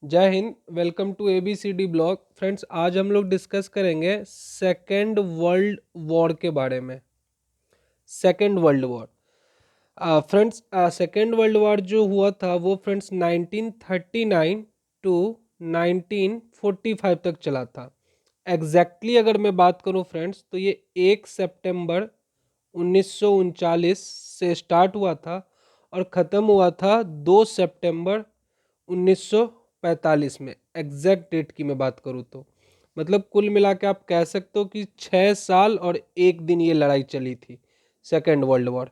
जय Hind. Welcome to ABCD blog. Friends, आज हम लोग डिस्कस करेंगे सेकेंड वर्ल्ड वॉर के बारे में। Second world war friends, second world war जो हुआ था वो फ्रेंड्स 1939 टू 1945 तक चला था। अगर मैं बात करूं फ्रेंड्स, तो ये 1 सितंबर 1939 से स्टार्ट हुआ था और ख़त्म हुआ था 2 सितंबर 1945 में। एग्जैक्ट डेट की मैं बात करूँ तो मतलब कुल मिला के आप कह सकते हो कि 6 साल और 1 दिन ये लड़ाई चली थी, सेकेंड वर्ल्ड वॉर।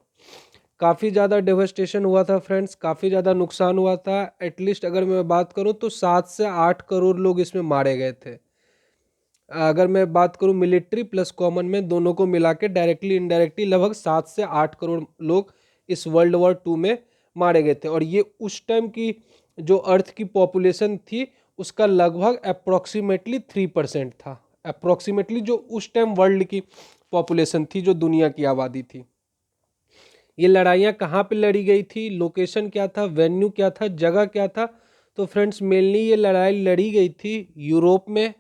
काफ़ी ज़्यादा डेवस्टेशन हुआ था फ्रेंड्स, काफ़ी ज़्यादा नुकसान हुआ था। एटलीस्ट अगर मैं बात करूँ तो 7 से 8 करोड़ लोग इसमें मारे गए थे। अगर मैं बात करूँ मिलिट्री प्लस कॉमन में दोनों को मिला के डायरेक्टली इनडायरेक्टली लगभग 7 से 8 करोड़ लोग इस वर्ल्ड वॉर 2 में मारे गए थे। और ये उस टाइम की जो अर्थ की पॉपुलेशन थी उसका लगभग अप्रोक्सीमेटली 3% था। अप्रोक्सीमेटली जो उस टाइम वर्ल्ड की पॉपुलेशन थी, जो दुनिया की आबादी थी। ये लड़ाइयाँ कहाँ पे लड़ी गई थी, लोकेशन क्या था, वेन्यू क्या था, जगह क्या था? तो फ्रेंड्स, मेनली ये लड़ाई लड़ी गई थी यूरोप में,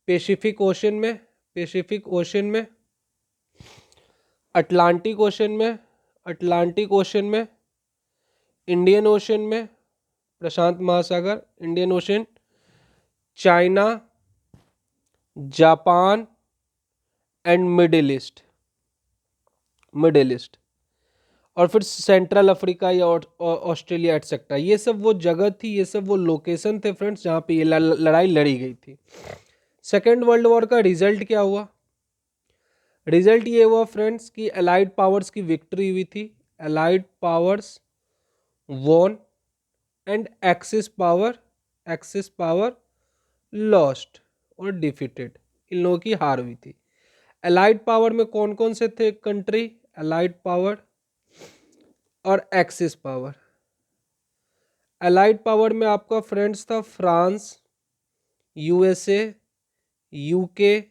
पैसिफिक ओशन में, पैसिफिक ओशन में, अटलांटिक ओशन में, अटलांटिक ओशन में, इंडियन ओशन में, प्रशांत महासागर, Indian ocean, China, Japan and middle east, middle east, और फिर सेंट्रल अफ्रीका या ऑस्ट्रेलिया एटसेट्रा। ये सब वो जगह थी, ये सब वो लोकेशन थे फ्रेंड्स जहाँ पे ये लड़ाई लड़ी गई थी। सेकेंड वर्ल्ड वॉर का रिजल्ट क्या हुआ? रिजल्ट ये हुआ फ्रेंड्स कि अलाइड पावर्स की विक्ट्री हुई थी। Allied powers won and axis power lost और डिफीटेड। इन लोगों की हार हुई थी। अलाइड पावर में कौन कौन से थे कंट्री? अलाइड पावर और एक्सिस पावर। अलाइड पावर में आपका फ्रेंड्स था France, USA, UK,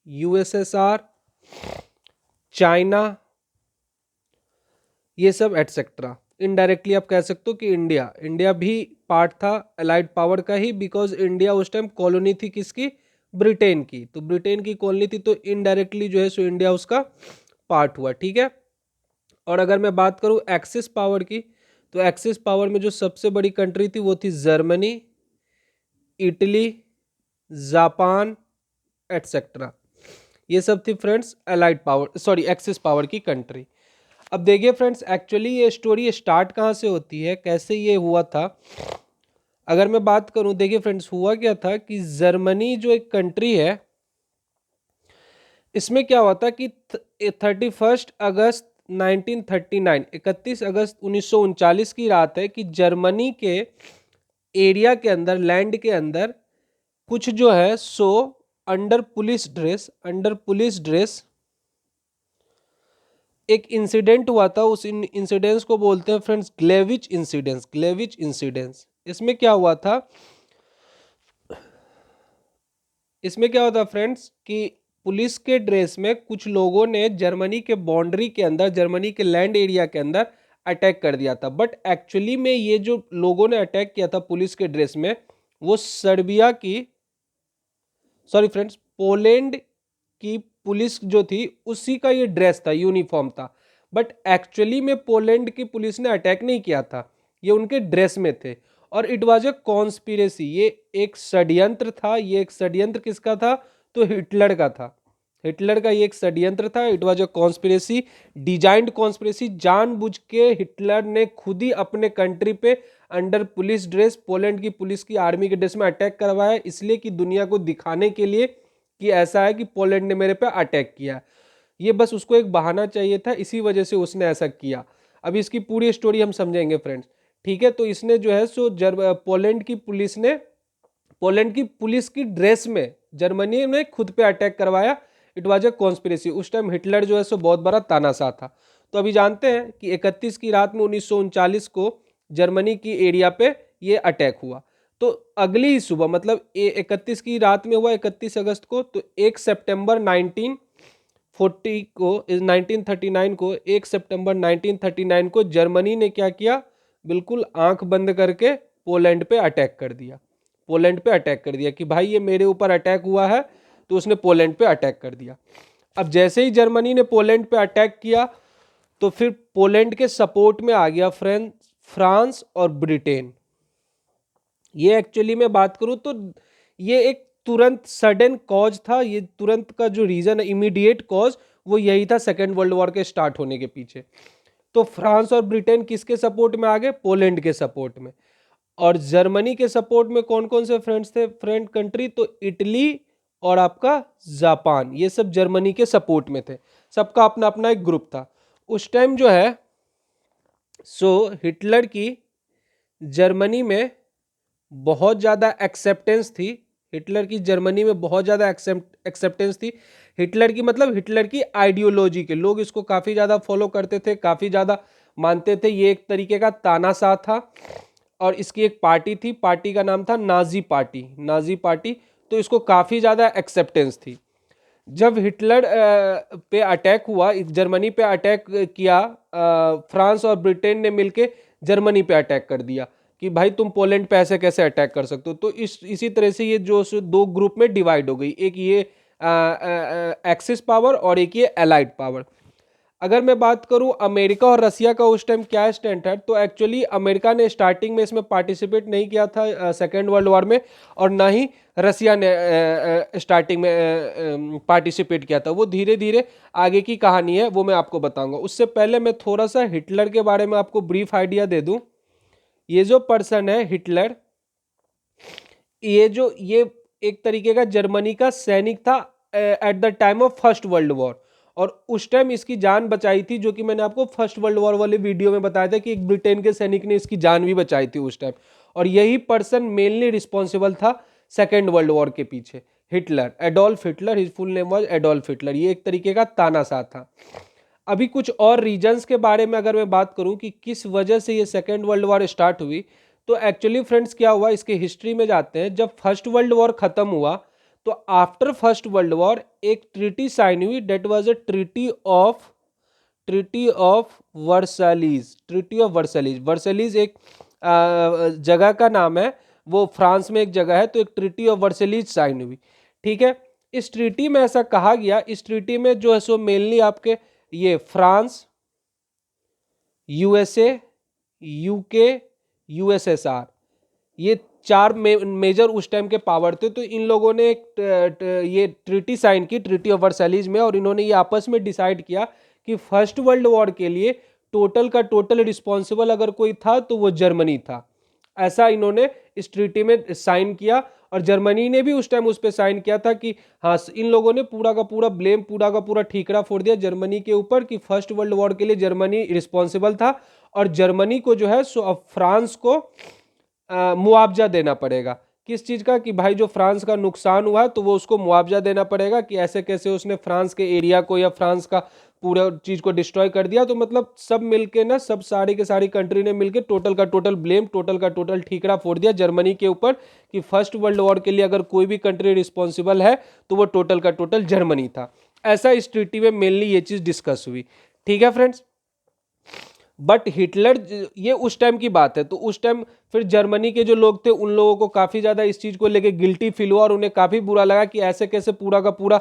USSR, China, ये सब एटसेट्रा। इनडायरेक्टली आप कह सकते हो कि इंडिया भी पार्ट था अलाइड पावर का ही, बिकॉज इंडिया उस टाइम कॉलोनी थी किसकी? ब्रिटेन की। तो ब्रिटेन की कॉलोनी थी तो इनडायरेक्टली जो है सो इंडिया उसका पार्ट हुआ। ठीक है। और अगर मैं बात करूं एक्सिस पावर की, तो एक्सिस पावर में जो सबसे बड़ी कंट्री थी वो थी जर्मनी, इटली, जापान एटसेट्रा। ये सब थी friends allied power, sorry, axis power की कंट्री। अब देखिए फ्रेंड्स, एक्चुअली ये स्टोरी स्टार्ट कहाँ से होती है, कैसे ये हुआ था? अगर मैं बात करूं, देखिए फ्रेंड्स, हुआ क्या था कि जर्मनी जो एक कंट्री है, इसमें क्या हुआ था कि 31 अगस्त 1939, 31 अगस्त 1939 की रात है कि जर्मनी के एरिया के अंदर, लैंड के अंदर कुछ जो है सो अंडर पुलिस ड्रेस एक इंसिडेंट हुआ था। उस इंसिडेंस को बोलते हैं फ्रेंड्स ग्लेविच इंसिडेंस। ग्लेविच इंसिडेंस, इसमें क्या हुआ था? इसमें क्या होता फ्रेंड्स कि पुलिस के ड्रेस में कुछ लोगों ने जर्मनी के बाउंड्री के अंदर, जर्मनी के लैंड एरिया के अंदर अटैक कर दिया था। बट एक्चुअली में ये जो लोगों ने अटैक किया था पुलिस के ड्रेस में, वो सर्बिया की, सॉरी फ्रेंड्स, पोलैंड की पुलिस जो थी उसी का ये ड्रेस था, यूनिफॉर्म था। बट एक्चुअली में पोलैंड की पुलिस ने अटैक नहीं किया था, ये उनके ड्रेस में थे। और इट वाज अ कॉन्स्पिरेसी, ये एक षड्यंत्र था। ये एक षड्यंत्र किसका था? तो हिटलर का था। हिटलर का ये एक षड्यंत्र था। It was a conspiracy, designed conspiracy. जानबूझ के हिटलर ने खुद ही अपने कंट्री पे अंडर पुलिस ड्रेस, पोलैंड की पुलिस की आर्मी के ड्रेस में अटैक करवाया, इसलिए कि दुनिया को दिखाने के लिए कि ऐसा है कि पोलैंड ने मेरे पे अटैक किया। ये बस उसको एक बहाना चाहिए था, इसी वजह से उसने ऐसा किया। अब इसकी पूरी स्टोरी हम समझेंगे फ्रेंड्स। ठीक है। तो इसने जो है सो पोलैंड की पुलिस ने, पोलैंड की पुलिस की ड्रेस में जर्मनी ने खुद पे अटैक करवाया। It was a conspiracy. उस टाइम हिटलर जो है सो बहुत बड़ा तानाशाह था। तो अभी जानते हैं कि 31 की रात में 1939 को जर्मनी की एरिया पे ये अटैक हुआ। तो अगली ही सुबह, मतलब 31 की रात में हुआ, 31 अगस्त को, तो 1 सितंबर 1940 को, 1939 को, 1 सितंबर 1939 को जर्मनी ने क्या किया? बिल्कुल आंख बंद करके पोलैंड पे अटैक कर दिया। पोलैंड पे अटैक कर दिया कि भाई ये मेरे ऊपर अटैक हुआ है, तो उसने पोलैंड पे अटैक कर दिया। अब जैसे ही जर्मनी ने पोलैंड पे अटैक किया तो फिर पोलैंड के सपोर्ट में आ गया फ्रांस और ब्रिटेन। ये एक्चुअली मैं बात करूं तो ये एक तुरंत सडन कॉज था, ये तुरंत का जो रीजन है, इमीडिएट कॉज, वो यही था सेकेंड वर्ल्ड वॉर के स्टार्ट होने के पीछे। तो फ्रांस और ब्रिटेन किसके सपोर्ट में आ गए? पोलैंड के सपोर्ट में। और जर्मनी के सपोर्ट में कौन कौन से फ्रेंड्स थे, फ्रेंड कंट्री? तो इटली और आपका जापान, ये सब जर्मनी के सपोर्ट में थे। सबका अपना अपना एक ग्रुप था उस टाइम जो है। हिटलर की जर्मनी में बहुत ज़्यादा एक्सेप्टेंस थी। हिटलर की जर्मनी में बहुत ज़्यादा एक्सेप्टेंस थी। हिटलर की मतलब हिटलर की आइडियोलॉजी के लोग इसको काफ़ी ज़्यादा फॉलो करते थे, काफ़ी ज़्यादा मानते थे। ये एक तरीके का तानाशाह था। और इसकी एक पार्टी थी, पार्टी का नाम था नाजी पार्टी, नाजी पार्टी। तो इसको काफ़ी ज़्यादा एक्सेप्टेंस थी। जब हिटलर पे अटैक हुआ, जर्मनी पे अटैक किया, फ्रांस और ब्रिटेन ने मिलके जर्मनी पे अटैक कर दिया कि भाई तुम पोलैंड पे ऐसे कैसे अटैक कर सकते हो। तो इसी तरह से ये जो दो ग्रुप में डिवाइड हो गई, एक ये एक्सिस पावर और एक ये एलाइड पावर। अगर मैं बात करूं अमेरिका और रसिया का उस टाइम क्या स्टैंड था, तो एक्चुअली अमेरिका ने स्टार्टिंग में इसमें पार्टिसिपेट नहीं किया था सेकेंड वर्ल्ड वॉर में, और ना ही रसिया ने स्टार्टिंग में पार्टिसिपेट किया था। वो धीरे धीरे आगे की कहानी है, वो मैं आपको बताऊंगा। उससे पहले मैं थोड़ा सा हिटलर के बारे में आपको ब्रीफ आइडिया दे दूं। ये जो पर्सन है हिटलर, ये एक तरीके का जर्मनी का सैनिक था at the time of first world war. और उस टाइम इसकी जान बचाई थी, जो कि मैंने आपको फर्स्ट वर्ल्ड वॉर वाले वीडियो में बताया था कि एक ब्रिटेन के सैनिक ने इसकी जान भी बचाई थी उस टाइम। और यही पर्सन मेनली रिस्पॉन्सिबल था सेकेंड वर्ल्ड वॉर के पीछे। Hitler, Adolf Hitler, his full name was Adolf Hitler. ये एक तरीके का तानाशाह था। अभी कुछ और रीजंस के बारे में अगर मैं बात करूं कि किस वजह से ये सेकेंड वर्ल्ड वॉर स्टार्ट हुई, तो एक्चुअली फ्रेंड्स क्या हुआ, इसके हिस्ट्री में जाते हैं। जब फर्स्ट वर्ल्ड वॉर खत्म हुआ, तो आफ्टर फर्स्ट वर्ल्ड वॉर एक ट्रीटी साइन हुई, that was a treaty of Versailles. Treaty of Versailles, Versailles एक जगह का नाम है, वो फ्रांस में एक जगह है। तो एक ट्रीटी ऑफ वर्सालीज साइन हुई, ठीक है। इस ट्रीटी में ऐसा कहा गया, इस ट्रीटी में जो है सो मेनली आपके ये फ्रांस, यूएसए, यूके, यूएसएसआर, ये चार मेजर उस टाइम के पावर थे। तो इन लोगों ने एक ये ट्रीटी साइन की, ट्रीटी ऑफ वर्साइलीज में, और इन्होंने ये आपस में डिसाइड किया कि फर्स्ट वर्ल्ड वॉर के लिए टोटल का टोटल रिस्पॉन्सिबल अगर कोई था तो वो जर्मनी था। ऐसा इन्होंने इस ट्रीटी में साइन किया। और जर्मनी ने भी उस टाइम उस पर साइन किया था कि हाँ, इन लोगों ने पूरा का पूरा ब्लेम, पूरा का पूरा ठीकरा फोड़ दिया जर्मनी के ऊपर कि फर्स्ट वर्ल्ड वॉर के लिए जर्मनी रिस्पॉन्सिबल था। और जर्मनी को जो है सो अब फ्रांस को मुआवजा देना पड़ेगा। किस चीज़ का? कि भाई जो फ्रांस का नुकसान हुआ है तो वो उसको मुआवजा देना पड़ेगा, कि ऐसे कैसे उसने फ्रांस के एरिया को या फ्रांस का पूरा चीज़ को डिस्ट्रॉय कर दिया। तो मतलब सब मिलके ना, सब सारी के सारी कंट्री ने मिलके टोटल का टोटल ब्लेम, टोटल का टोटल ठीकरा फोड़ दिया जर्मनी के ऊपर कि फर्स्ट वर्ल्ड वॉर के लिए अगर कोई भी कंट्री रिस्पॉन्सिबल है तो वो टोटल का टोटल जर्मनी था। ऐसा इस ट्रीटी में मेनली ये चीज़ डिस्कस हुई, ठीक है फ्रेंड्स। बट हिटलर, ये उस टाइम की बात है, तो उस टाइम फिर जर्मनी के जो लोग थे उन लोगों को काफ़ी ज़्यादा इस चीज़ को लेके गिल्टी फील हुआ और उन्हें काफ़ी बुरा लगा कि ऐसे कैसे पूरा का पूरा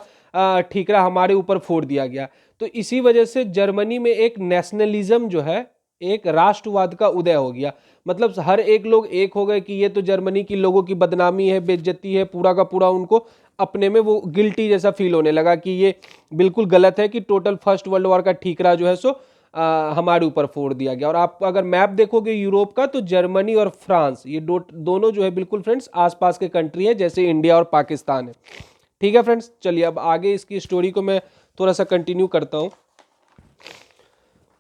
ठीकरा हमारे ऊपर फोड़ दिया गया। तो इसी वजह से जर्मनी में एक नेशनलिज्म जो है, एक राष्ट्रवाद का उदय हो गया। मतलब हर एक लोग एक हो गए कि ये तो जर्मनी की लोगों की बदनामी है, बेइज्जती है, पूरा का पूरा उनको अपने में वो गिल्टी जैसा फील होने लगा कि ये बिल्कुल गलत है कि टोटल फर्स्ट वर्ल्ड वॉर का ठीकरा जो है सो हमारे ऊपर फोड़ दिया गया। और आप अगर मैप देखोगे यूरोप का, तो जर्मनी और फ्रांस ये दोनों जो है बिल्कुल फ्रेंड्स आसपास के कंट्री है, जैसे इंडिया और पाकिस्तान है, ठीक है फ्रेंड्स। चलिए अब आगे इसकी स्टोरी को मैं थोड़ा सा कंटिन्यू करता हूं।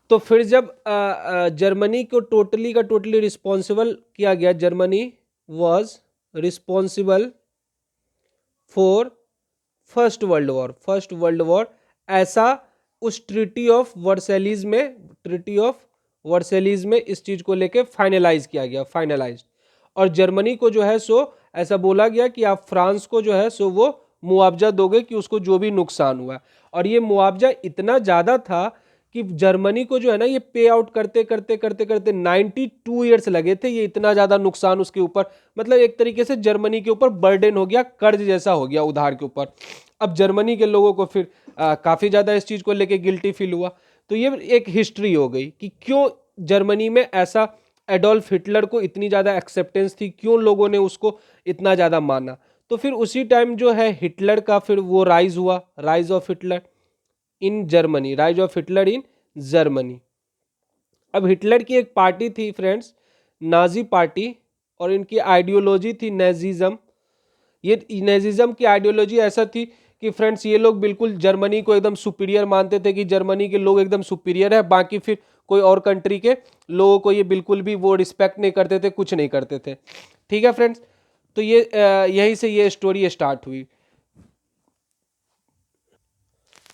तो फिर जब जर्मनी को टोटली का टोटली रिस्पॉन्सिबल किया गया, Germany was responsible for first world war, first world war, ऐसा उस ट्रीटी ऑफ वर्सेलीज में इस चीज को लेके फाइनलाइज किया गया, फाइनलाइज। और जर्मनी को जो है सो ऐसा बोला गया कि आप फ्रांस को जो है सो वो मुआवजा दोगे कि उसको जो भी नुकसान हुआ। और ये मुआवजा इतना ज़्यादा था कि जर्मनी को जो है ना ये पे आउट करते करते करते करते 92 ईयर्स लगे थे, ये इतना ज्यादा नुकसान उसके ऊपर, मतलब एक तरीके से जर्मनी के ऊपर बर्डन हो गया, कर्ज जैसा हो गया उधार के ऊपर। अब जर्मनी के लोगों को फिर काफी ज्यादा इस चीज को लेके गिल्टी फील हुआ। तो ये एक हिस्ट्री हो गई कि क्यों जर्मनी में ऐसा, एडोल्फ हिटलर को इतनी ज्यादा एक्सेप्टेंस थी, क्यों लोगों ने उसको इतना ज्यादा माना। तो फिर उसी टाइम जो है हिटलर का फिर वो राइज हुआ, rise of Hitler in Germany, rise of Hitler in Germany. अब हिटलर की एक पार्टी थी फ्रेंड्स, नाजी पार्टी, और इनकी आइडियोलॉजी थी नेजिज्म। ये नेजिज्म की आइडियोलॉजी ऐसा थी कि फ्रेंड्स ये लोग बिल्कुल जर्मनी को एकदम सुपीरियर मानते थे, कि जर्मनी के लोग एकदम सुपीरियर है, बाकी फिर कोई और कंट्री के लोगों को ये बिल्कुल भी वो रिस्पेक्ट नहीं करते थे, कुछ नहीं करते थे। ठीक है फ्रेंड्स, तो ये यहीं से ये स्टोरी स्टार्ट हुई।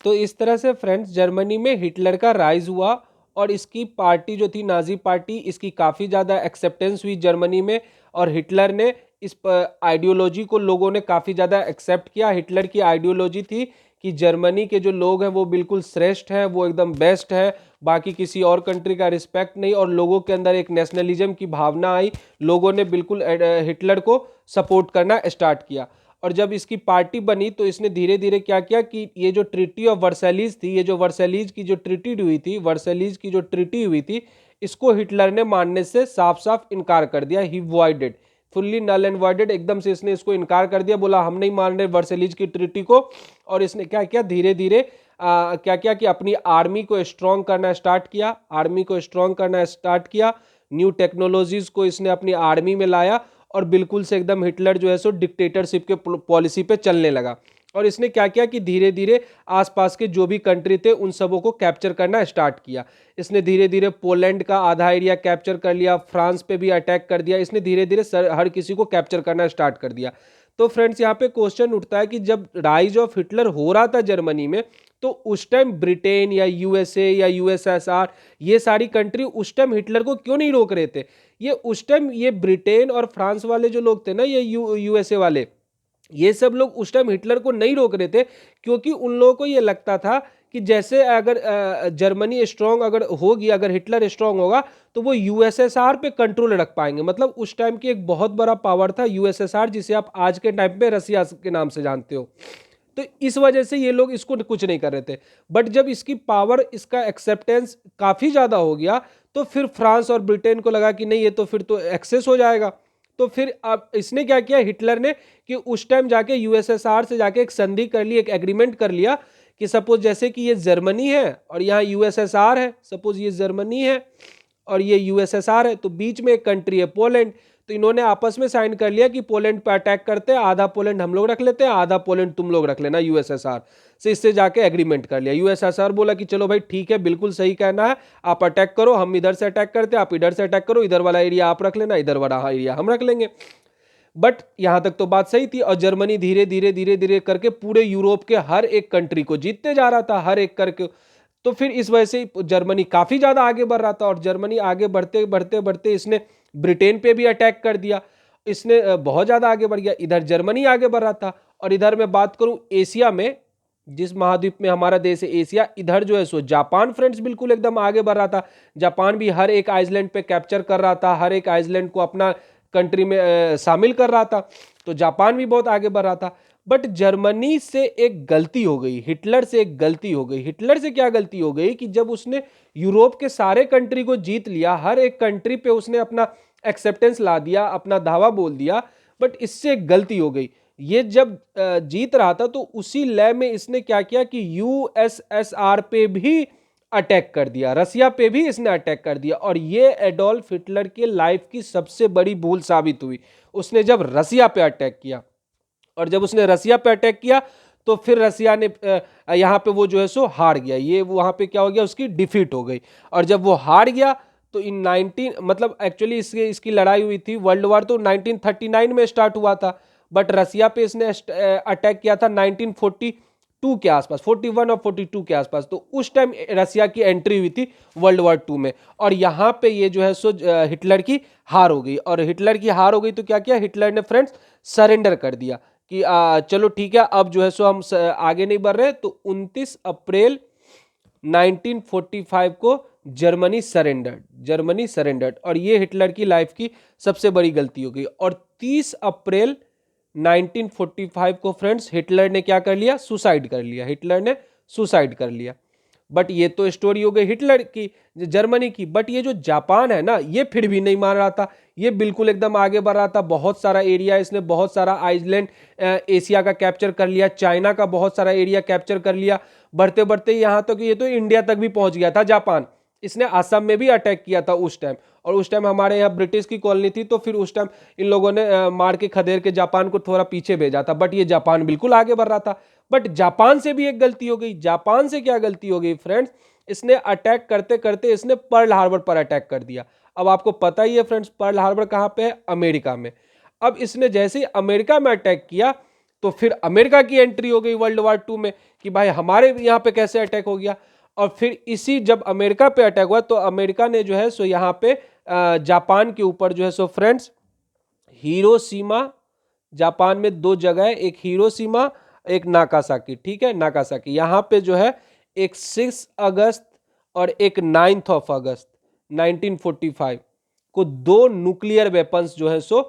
तो इस तरह से फ्रेंड्स जर्मनी में हिटलर का राइज हुआ, और इसकी पार्टी जो थी नाजी पार्टी, इसकी काफ़ी ज़्यादा एक्सेप्टेंस हुई जर्मनी में, और हिटलर ने इस आइडियोलॉजी को लोगों ने काफ़ी ज़्यादा एक्सेप्ट किया। हिटलर की आइडियोलॉजी थी कि जर्मनी के जो लोग हैं वो बिल्कुल श्रेष्ठ हैं, वो एकदम बेस्ट है, बाकी किसी और कंट्री का रिस्पेक्ट नहीं, और लोगों के अंदर एक नेशनलिज्म की भावना आई, लोगों ने बिल्कुल हिटलर को सपोर्ट करना स्टार्ट किया। और जब इसकी पार्टी बनी तो इसने धीरे धीरे क्या किया कि ये जो ट्रिटी ऑफ वर्सैलीज थी, ये जो वर्सैलीज की जो ट्रिटी हुई थी, वर्सैलीज की जो ट्रिटी हुई थी, इसको हिटलर ने मानने से साफ साफ इनकार कर दिया। He voided, fully null and voided, एकदम से इसने इसको इनकार कर दिया, बोला हम नहीं मान रहे वर्सैलीज की ट्रिटी को। और इसने क्या किया, धीरे धीरे क्या किया कि अपनी आर्मी को स्ट्रॉन्ग करना स्टार्ट किया, आर्मी को स्ट्रॉन्ग करना स्टार्ट किया, न्यू टेक्नोलॉजीज को इसने अपनी आर्मी में लाया, और बिल्कुल से एकदम हिटलर जो है सो डिक्टेटरशिप के पॉलिसी पे चलने लगा। और इसने क्या किया कि धीरे धीरे आसपास के जो भी कंट्री थे उन सबों को कैप्चर करना स्टार्ट किया। इसने धीरे धीरे पोलैंड का आधा एरिया कैप्चर कर लिया, फ्रांस पे भी अटैक कर दिया, इसने धीरे धीरे हर किसी को कैप्चर करना स्टार्ट कर दिया। तो फ्रेंड्स यहाँ पे क्वेश्चन उठता है कि जब राइज ऑफ हिटलर हो रहा था जर्मनी में, तो उस टाइम ब्रिटेन या यूएसए या यूएसएसआर, ये सारी कंट्री उस टाइम हिटलर को क्यों नहीं रोक रहे थे। ये उस टाइम ये ब्रिटेन और फ्रांस वाले जो लोग थे ना, ये यूएसए वाले, ये सब लोग उस टाइम हिटलर को नहीं रोक रहे थे, क्योंकि उन लोगों को ये लगता था कि जैसे अगर जर्मनी स्ट्रांग अगर होगी, अगर हिटलर स्ट्रांग होगा, तो वो यूएसएसआर पे कंट्रोल रख पाएंगे। मतलब उस टाइम की एक बहुत बड़ा पावर था यूएसएसआर, जिसे आप आज के टाइम पे रसिया के नाम से जानते हो। तो इस वजह से ये लोग इसको कुछ नहीं कर रहे थे। बट जब इसकी पावर, इसका एक्सेप्टेंस काफ़ी ज़्यादा हो गया, तो फिर फ्रांस और ब्रिटेन को लगा कि नहीं, ये तो फिर तो एक्सेस हो जाएगा। तो फिर अब इसने क्या किया हिटलर ने, कि उस टाइम जाके यूएसएसआर से जाके एक संधि कर ली, एक एग्रीमेंट कर लिया कि सपोज जैसे कि ये जर्मनी है और यहाँ यूएसएसआर है, सपोज ये जर्मनी है और ये यूएसएसआर है, तो बीच में एक कंट्री है पोलैंड। तो इन्होंने आपस में साइन कर लिया कि पोलैंड पे अटैक करते हैं, आधा पोलैंड हम लोग रख लेते हैं, आधा पोलैंड तुम लोग रख लेना यूएसएसआर से। इससे जाके एग्रीमेंट कर लिया। यूएसएसआर बोला कि चलो भाई ठीक है, बिल्कुल सही कहना है, आप अटैक करो, हम इधर से अटैक करते हैं, आप इधर से अटैक करो, इधर वाला एरिया आप रख लेना, इधर वाला एरिया हम रख लेंगे। बट यहां तक तो बात सही थी, और जर्मनी धीरे धीरे धीरे धीरे करके पूरे यूरोप के हर एक कंट्री को जीतते जा रहा था, हर एक करके। तो फिर इस वजह से जर्मनी काफी ज्यादा आगे बढ़ रहा था, और जर्मनी आगे बढ़ते बढ़ते बढ़ते इसने ब्रिटेन पे भी अटैक कर दिया, इसने बहुत ज्यादा आगे बढ़ गया। इधर जर्मनी आगे बढ़ रहा था, और इधर मैं बात करूं एशिया में, जिस महाद्वीप में हमारा देश है एशिया, इधर जो है सो जापान फ्रेंड्स बिल्कुल एकदम आगे बढ़ रहा था। जापान भी हर एक आइसलैंड पे कैप्चर कर रहा था, हर एक आइसलैंड को अपना कंट्री में शामिल कर रहा था। तो जापान भी बहुत आगे बढ़ रहा था। बट जर्मनी से एक गलती हो गई, हिटलर से एक गलती हो गई। हिटलर से क्या गलती हो गई कि जब उसने यूरोप के सारे कंट्री को जीत लिया, हर एक कंट्री पे उसने अपना एक्सेप्टेंस ला दिया, अपना दावा बोल दिया, बट इससे एक गलती हो गई। ये जब जीत रहा था तो उसी लय में इसने क्या किया कि यूएसएसआर पे भी अटैक कर दिया, रसिया पे भी इसने अटैक कर दिया। और ये एडोल्फ हिटलर के लाइफ की सबसे बड़ी भूल साबित हुई। उसने जब रसिया पे अटैक किया, और जब उसने रसिया पे अटैक किया, तो फिर रसिया ने यहाँ पे वो जो है सो हार गया। ये वहाँ पे क्या हो गया, उसकी डिफीट हो गई। और जब वो हार गया तो इन 19 मतलब एक्चुअली इसकी लड़ाई हुई थी, वर्ल्ड वॉर तो 1939 में स्टार्ट हुआ था, बट रसिया पे इसने अटैक किया था 1942 के आसपास, 41 और 42 के आसपास। तो उस टाइम रसिया की एंट्री हुई थी वर्ल्ड वॉर 2 में, और यहाँ पे ये जो है सो हिटलर की हार हो गई। और हिटलर की हार हो गई तो क्या किया हिटलर ने फ्रेंड्स, सरेंडर कर दिया कि चलो ठीक है, अब जो है सो हम आगे नहीं बढ़ रहे। तो 29 अप्रैल 1945 को जर्मनी सरेंडर्ड और ये हिटलर की लाइफ की सबसे बड़ी गलती हो गई। और 30 अप्रैल 1945 को फ्रेंड्स हिटलर ने क्या कर लिया, सुसाइड कर लिया, हिटलर ने सुसाइड कर लिया। बट ये तो स्टोरी हो गई हिटलर की, जर्मनी की। बट ये जो जापान है ना, ये फिर भी नहीं मान रहा था, ये बिल्कुल एकदम आगे बढ़ रहा था। बहुत सारा एरिया इसने, बहुत सारा आइलैंड एशिया का कैप्चर कर लिया, चाइना का बहुत सारा एरिया कैप्चर कर लिया, बढ़ते बढ़ते यहाँ तक ये तो इंडिया तक भी पहुंच गया था जापान। इसने असम में भी अटैक किया था उस टाइम, और उस टाइम हमारे यहाँ ब्रिटिश की कॉलोनी थी, तो फिर उस टाइम इन लोगों ने मार के खदेड़ के जापान को थोड़ा पीछे भेजा था। बट ये जापान बिल्कुल आगे बढ़ रहा था। बट जापान से भी एक गलती हो गई। जापान से क्या गलती हो गई फ्रेंड्स, इसने अटैक करते करते इसने पर्ल हार्बर पर अटैक कर दिया। अब आपको पता ही है फ्रेंड्स, पर्ल हार्बर कहाँ पे है, अमेरिका में। अब इसने जैसे ही अमेरिका में अटैक किया, तो फिर अमेरिका की एंट्री हो गई वर्ल्ड वार 2 में, कि भाई हमारे यहाँ पे कैसे अटैक हो गया। और फिर इसी जब अमेरिका पे अटैक हुआ, तो अमेरिका ने जो है सो यहाँ पे जापान के ऊपर जो है सो फ्रेंड्स हिरोशिमा, जापान में दो जगह है, एक हिरोशिमा एक नाकासाकी, ठीक है, नाकासाकी, यहाँ पे जो है एक 6 अगस्त और एक 9 अगस्त 1945 को दो न्यूक्लियर वेपन्स जो है सो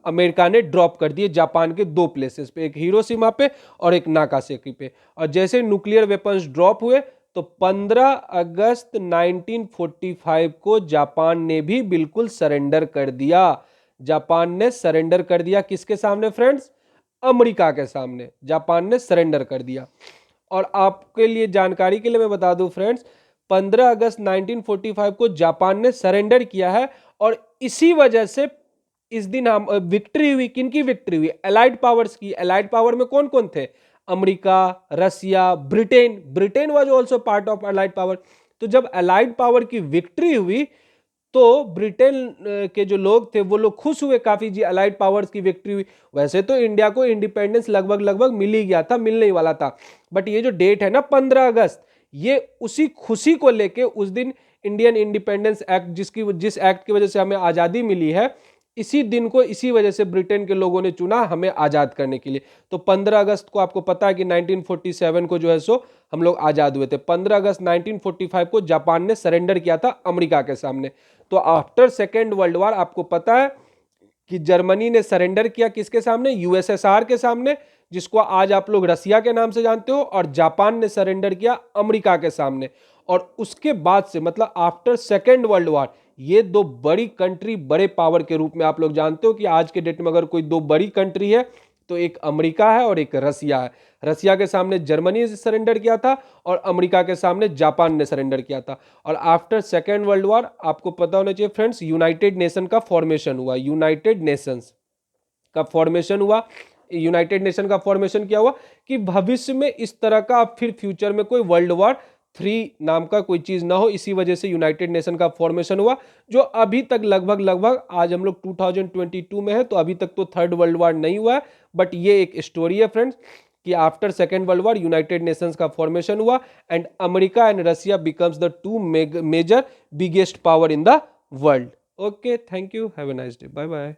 अमेरिका ने ड्रॉप कर दिए जापान के दो प्लेसेस पे, एक हिरोशिमा पे और एक नाकासाकी पे। और जैसे न्यूक्लियर वेपन्स ड्रॉप हुए, तो 15 अगस्त 1945 को जापान ने भी बिल्कुल सरेंडर कर दिया। जापान ने सरेंडर कर दिया किसके सामने फ्रेंड्स, अमेरिका के सामने जापान ने सरेंडर कर दिया। और आपके लिए जानकारी के लिए मैं बता दूं फ्रेंड्स, 15 अगस्त 1945 को जापान ने सरेंडर किया है। और इसी वजह से इस दिन हम विक्ट्री हुई, किनकी विक्ट्री हुई, एलाइड पावर्स की। एलाइड पावर में कौन कौन थे, America, Russia, Britain. Britain was also part of allied power. तो जब एलाइड पावर की विक्ट्री हुई, तो ब्रिटेन के जो लोग थे वो लोग खुश हुए काफी, जी अलाइड पावर्स की विक्ट्री हुई। वैसे तो इंडिया को इंडिपेंडेंस लगभग लगभग मिल ही गया था, मिलने ही वाला था। बट ये जो डेट है ना 15 अगस्त, ये उसी खुशी को लेके उस दिन इंडियन इंडिपेंडेंस एक्ट, जिस एक्ट की वजह से हमें आजादी मिली है, इसी दिन को इसी वजह से ब्रिटेन के लोगों ने चुना हमें आजाद करने के लिए। तो 15 अगस्त को आपको पता है कि 1947 को जो है सो हम लोग आजाद हुए थे। 15 अगस्त 1945 को जापान ने सरेंडर किया था अमेरिका के सामने। तो आफ्टर सेकेंड वर्ल्ड वॉर आपको पता है कि जर्मनी ने सरेंडर किया किसके सामने, यूएसएसआर के सामने, जिसको आज आप लोग रसिया के नाम से जानते हो। और जापान ने सरेंडर किया अमेरिका के सामने। और उसके बाद से मतलब आफ्टर सेकेंड वर्ल्ड वॉर, ये दो बड़ी कंट्री, बड़े पावर के रूप में आप लोग जानते हो कि आज के डेट में अगर कोई दो बड़ी कंट्री है तो एक अमेरिका है और एक रसिया है। रसिया के सामने जर्मनी ने सरेंडर किया था और अमेरिका के सामने जापान ने सरेंडर किया था। और आफ्टर सेकेंड वर्ल्ड वॉर आपको पता होना चाहिए फ्रेंड्स, यूनाइटेड नेशन का फॉर्मेशन हुआ। यूनाइटेड नेशंस का फॉर्मेशन हुआ। यूनाइटेड नेशन का फॉर्मेशन क्या हुआ कि भविष्य में इस तरह का फिर फ्यूचर में कोई वर्ल्ड वॉर 3 नाम का कोई चीज ना हो, इसी वजह से यूनाइटेड नेशन का फॉर्मेशन हुआ। जो अभी तक लगभग लगभग, आज हम लोग 2022 में है, तो अभी तक तो थर्ड वर्ल्ड वॉर नहीं हुआ है। बट ये एक स्टोरी है फ्रेंड्स कि after second world war united nations का फॉर्मेशन हुआ and America and Russia becomes the two major biggest power in the world. Okay, thank you, have a nice day, bye bye.